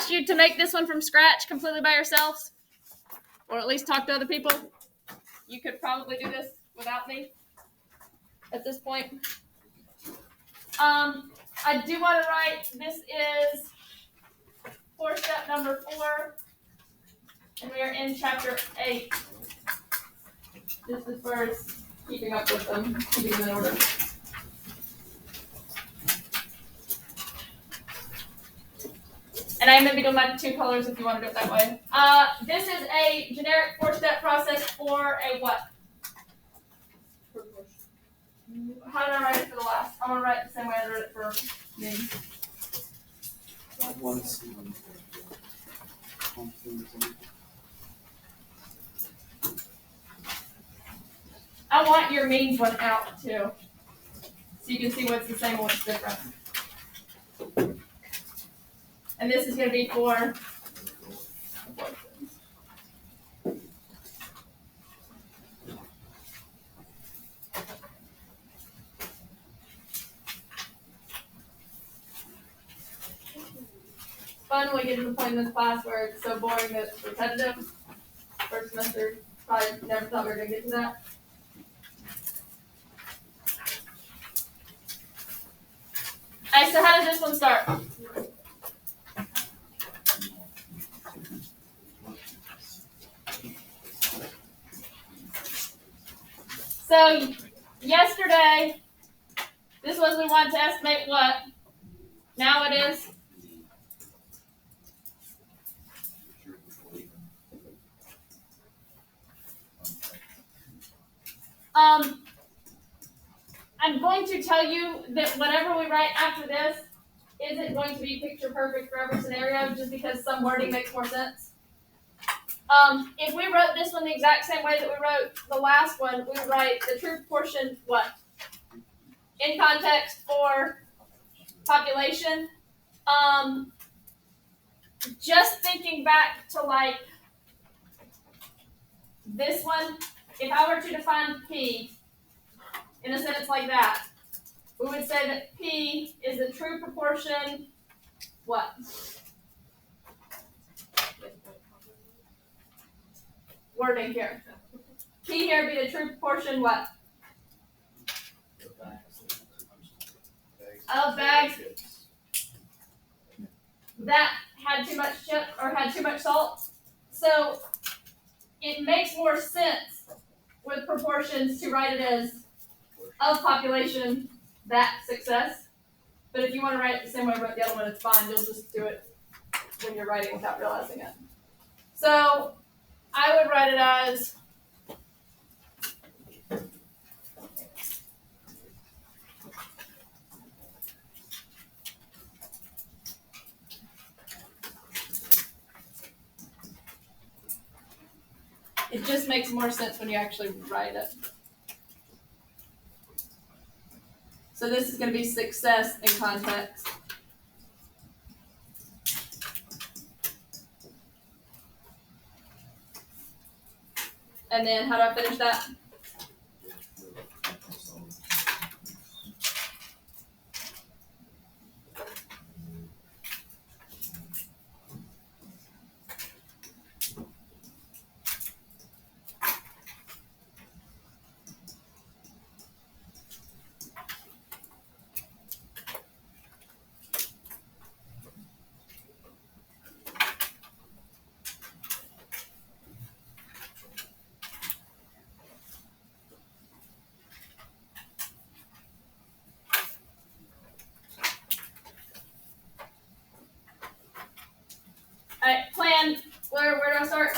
asked you to make this one from scratch completely by yourselves, or at least talk to other people, you could probably do this without me at this point. I do want to write, this is 4-step number 4, and we are in chapter 8. This is where it's keeping up with them, keeping them in order. And I'm going to be doing my 2 colors if you want to do it that way. This is a generic 4-step process for a what? How did I write it for the last? I'm going to write it the same way I wrote it for me. I want your means one out too, so you can see what's the same and what's different. And this is going to be for fun when we get to the point in this class where it's so boring that it's repetitive. First semester, probably never thought we were going to get to that. Alright, so how does this one start? So, yesterday, this was we wanted to estimate what? Now it is? I'm going to tell you that whatever we write after this isn't going to be picture perfect for every scenario just because some wording makes more sense. If we wrote this one the exact same way that we wrote the last one, we would write the true proportion, what? In context for population. Just thinking back to like this one, if I were to define P in a sentence like that, we would say that P is the true proportion, what? Wording here. P here be the true proportion, what? Of bags that had too much chip or had too much salt. So it makes more sense with proportions to write it as of population that success. But if you want to write it the same way I wrote the other one, it's fine. You'll just do it when you're writing without realizing it. So I would write it as it just makes more sense when you actually write it. So this is going to be success in context. And then how do I finish that? All right, plan. Where do I start?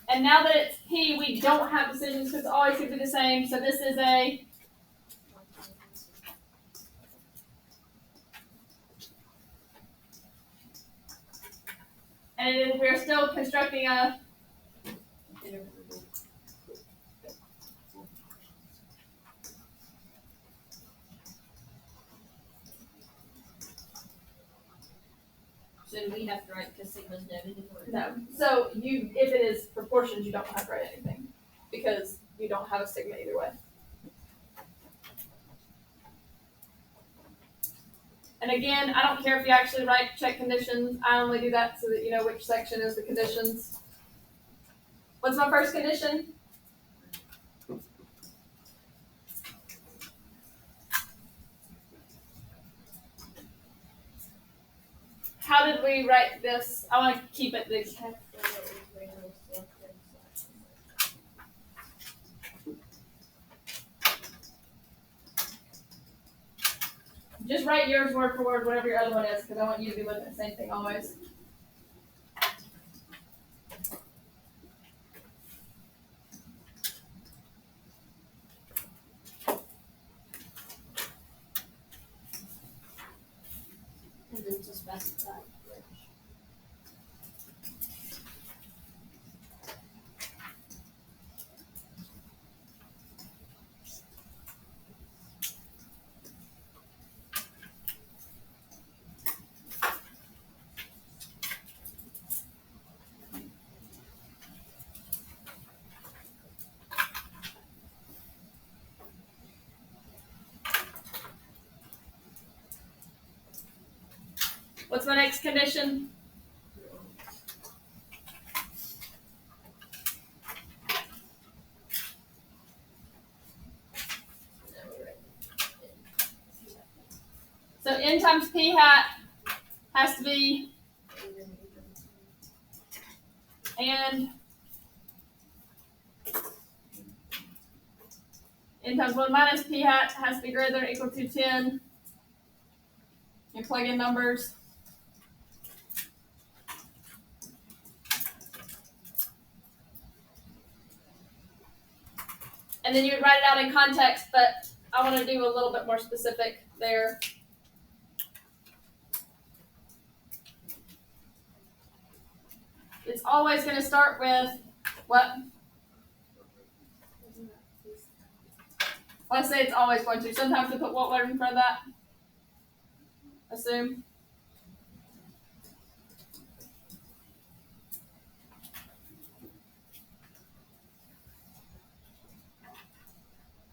And now that it's P, we don't have decisions because it's always going to be the same. So this is a and then we're still constructing a So we have to write because sigma's noted. no. So you, if it is proportions, you don't have to write anything because you don't have a sigma either way. And again, I don't care if you actually write check conditions. I only do that so that you know which section is the conditions. What's my first condition? How did we write this? I want to keep it the just write yours word for word, whatever your other one is, because I want you to be looking at the same thing always. And then to specify which. What's my next condition? So n times p hat has to be and n times 1 minus p hat has to be greater than or equal to 10. You plug in numbers. And then you would write it out in context, but I want to do a little bit more specific there. It's always going to start with what? Let's say it's always going to. Sometimes we put what word in front of that? Assume.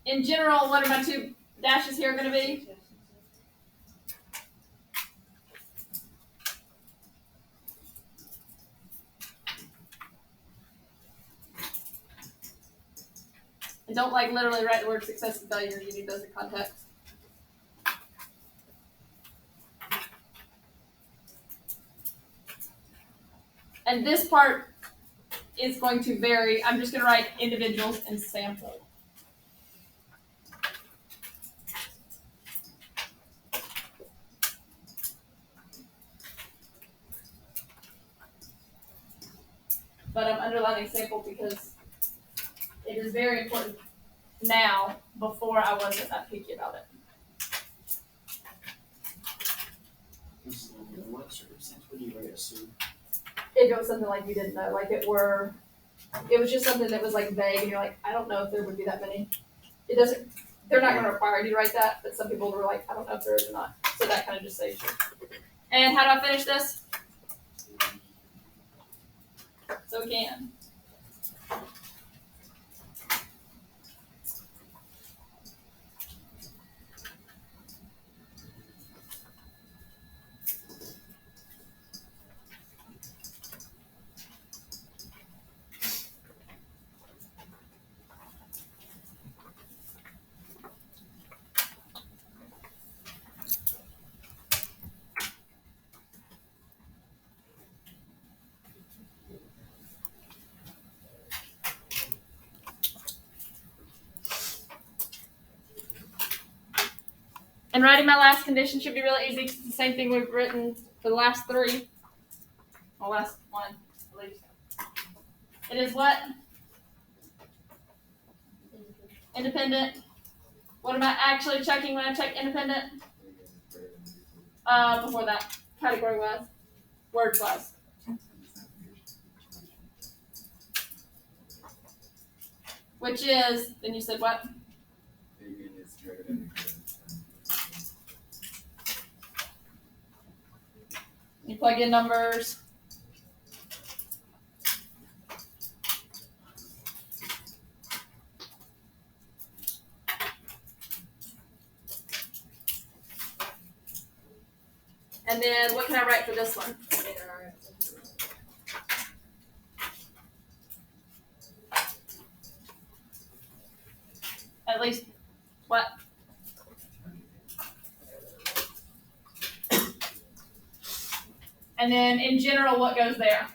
In general, what are my two dashes here going to be? And don't like literally write the word success and failure. You need those in context. And this part is going to vary. I'm just going to write individuals and sample. But I'm underlining sample because it is very important now. Before I wasn't that picky about it. In what circumstance would you write assume? If it was something like you didn't know, like it was just something that was like vague, and you're like, I don't know if there would be that many. It doesn't. They're not going to require you to write that, but some people were like, I don't know if there is or not. So that kind of just saves you. And how do I finish this? So we can. And writing my last condition should be really easy. It's the same thing we've written for the last three. Well, last one, at least. It is what? Independent. What am I actually checking when I check independent? Before that, category wise, word wise. Which is, then you said what? You plug in numbers. And then what can I write for this one? At least what? And then in general, what goes there?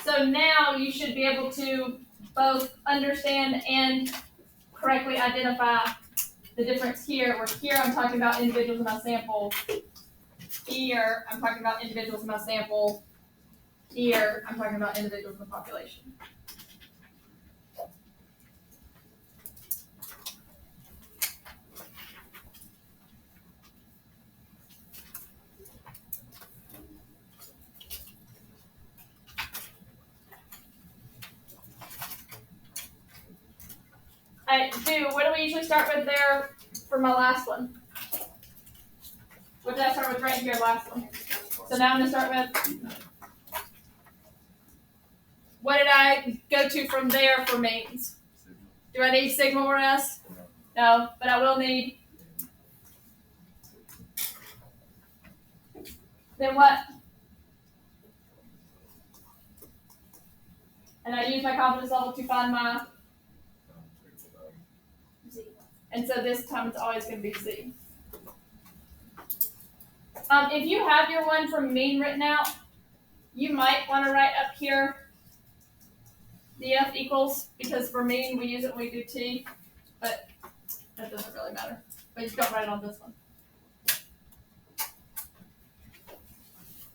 So now you should be able to both understand and correctly identify the difference here, where here I'm talking about individuals in my sample. Here I'm talking about individuals in my sample. Here I'm talking about individuals in the population. What do we usually start with there for my last one? What did I start with right here, last one? So now I'm going to start with, what did I go to from there for means? Do I need sigma or s? No, but I will need. Then what? And I use my confidence level to find my z. And so this time it's always going to be z. If you have your one from mean written out, you might want to write up here df equals, because for mean we use it when we do t, but that doesn't really matter. But you don't write it on this one.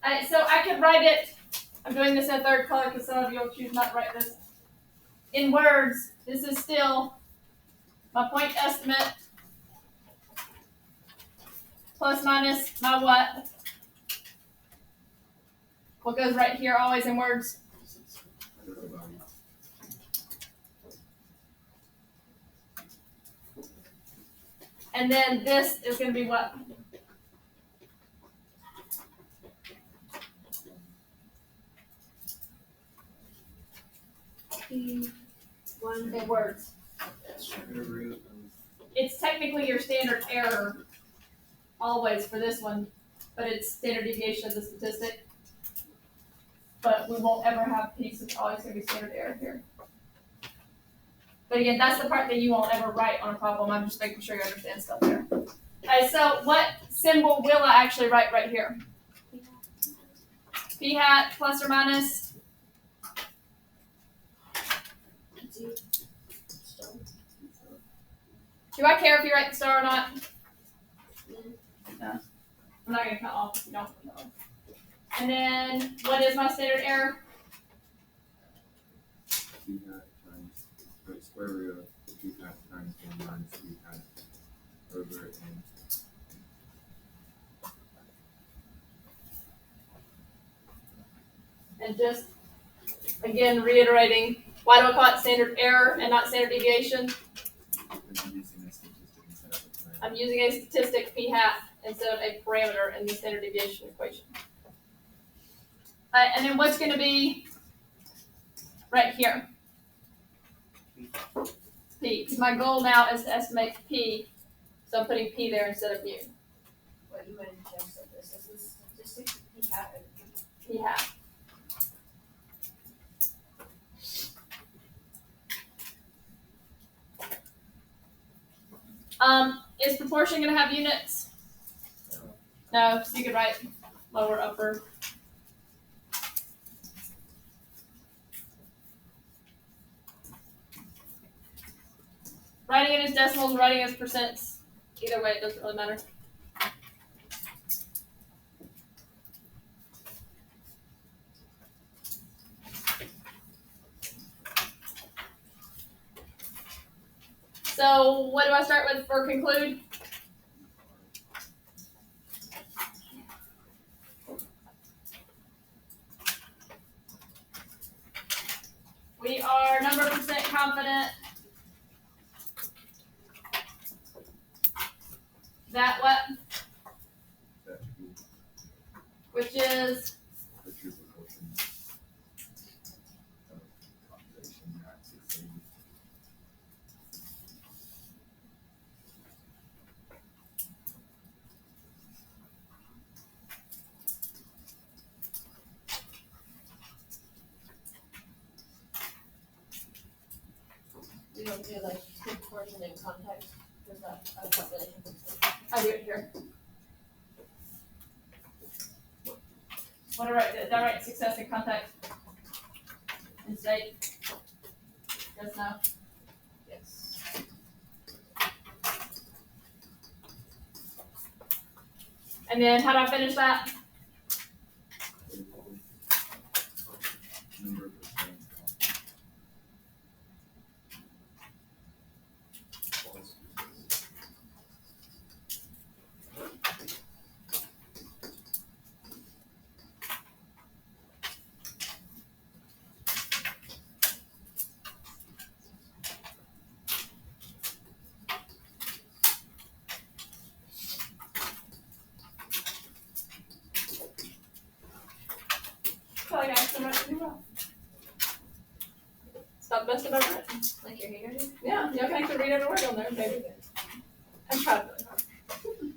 Alright, so I could write it, I'm doing this in a third color because some of you will choose not to write this in words. This is still my point estimate plus minus my what? What goes right here always in words? And then this is going to be what? One in words. It's technically your standard error always for this one, but it's standard deviation of the statistic. But we won't ever have p, so it's always going to be standard error here. But again, that's the part that you won't ever write on a problem. I'm just making sure you understand stuff there. Alright, so what symbol will I actually write right here? P hat plus or minus? Do I care if you write the star or not? No. I'm not going to cut off if you don't know. And then, what is my standard error? P hat times the square root of P hat times 1 minus P hat over n. And just, again, reiterating, why do I call it standard error and not standard deviation? I'm using a statistic, p hat, instead of a parameter in the standard deviation equation. And then what's going to be right here? P. Because my goal now is to estimate p, so I'm putting p there instead of mu. What you would just said this is statistics p hat. P hat. Is proportion going to have units? No, so you could write lower, upper. Writing it as decimals, writing it as percents. Either way, it doesn't really matter. So what do I start with for conclude? We are number percent confident that what? That P, Which is the true proportion. We don't do like proportion and context, is that a population? I do it here. What do I write? Did I write success in context? In state? Yes, no? Yes. And then how do I finish that? Number of percent. I feel like I actually wrote it pretty well. It's not the best I've ever written. Like your handwriting? Yeah, you can actually read every word on there, baby. I'm proud of it.